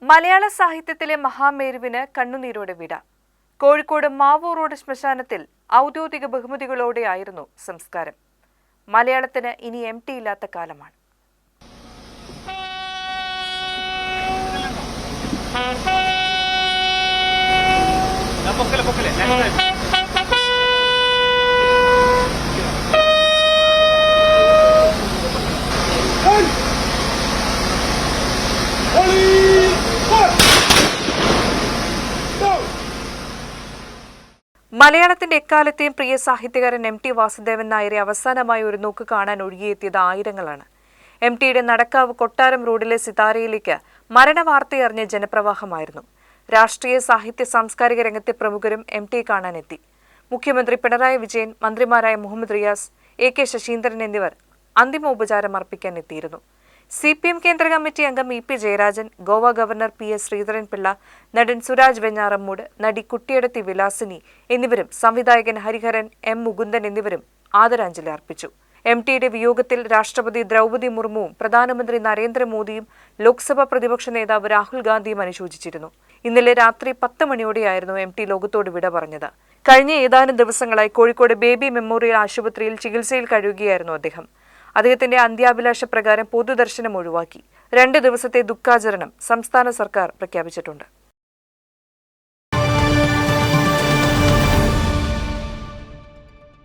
മലയാള സാഹിത്യത്തിലെ മഹാമേരുവിന് കണ്ണുനീരോടെ വിട. കോഴിക്കോട് മാവൂർ റോഡ് ശ്മശാനത്തിൽ ഔദ്യോഗിക ബഹുമതികളോടെയായിരുന്നു സംസ്കാരം. മലയാളത്തിന് ഇനി എം.ടി. ഇല്ലാത്ത കാലമാണ്. മലയാളത്തിന്റെ എക്കാലത്തെയും പ്രിയ സാഹിത്യകാരൻ എം.ടി. വാസുദേവൻ നായരെ അവസാനമായി ഒരു നോക്ക് കാണാൻ ഒഴുകിയെത്തിയത് ആയിരങ്ങളാണ്. എം.ടിയുടെ നടക്കാവ് കൊട്ടാരം റോഡിലെ സിതാരയിലേക്ക് മരണവാർത്തയറിഞ്ഞ ജനപ്രവാഹമായിരുന്നു. രാഷ്ട്രീയ സാഹിത്യ സാംസ്കാരിക രംഗത്തെ പ്രമുഖരും എം.ടിയെ കാണാനെത്തി. മുഖ്യമന്ത്രി പിണറായി വിജയൻ, മന്ത്രിമാരായ മുഹമ്മദ് റിയാസ്, എ.കെ. ശശീന്ദ്രൻ എന്നിവർ അന്തിമോപചാരം അർപ്പിക്കാൻ എത്തിയിരുന്നു. CPM കേന്ദ്ര കമ്മിറ്റി അംഗം EP. Jayarajan, Goa governor P.S. Sreedharan Pillai, നടൻ സുരാജ് വെഞ്ഞാറമ്മൂട്, നടി കുട്ടിയടത്തി വിലാസിനി എന്നിവരും സംവിധായകൻ ഹരിഹരൻ, M. മുകുന്ദൻ എന്നിവരും ആദരാഞ്ജലി അർപ്പിച്ചു. എം.ടിയുടെ വിയോഗത്തിൽ രാഷ്ട്രപതി ദ്രൗപദി മുർമുവും പ്രധാനമന്ത്രി നരേന്ദ്രമോദിയും ലോക്സഭാ പ്രതിപക്ഷ നേതാവ് രാഹുൽ ഗാന്ധിയും അനുശോചിച്ചിരുന്നു. ഇന്നലെ രാത്രി 10 മണിയോടെയായിരുന്നു എം.ടി. ലോകത്തോട് വിട പറഞ്ഞത്. കഴിഞ്ഞ ഏതാനും ദിവസങ്ങളായി കോഴിക്കോട് ബേബി മെമ്മോറിയൽ ആശുപത്രിയിൽ ചികിത്സയിൽ കഴിയുകയായിരുന്നു അദ്ദേഹം. അദ്ദേഹത്തിന്റെ അന്ത്യാഭിലാഷ പ്രകാരം പൊതുദർശനം ഒഴിവാക്കി. 2 ദിവസത്തെ ദുഃഖാചരണം സംസ്ഥാന സർക്കാർ പ്രഖ്യാപിച്ചിട്ടുണ്ട്.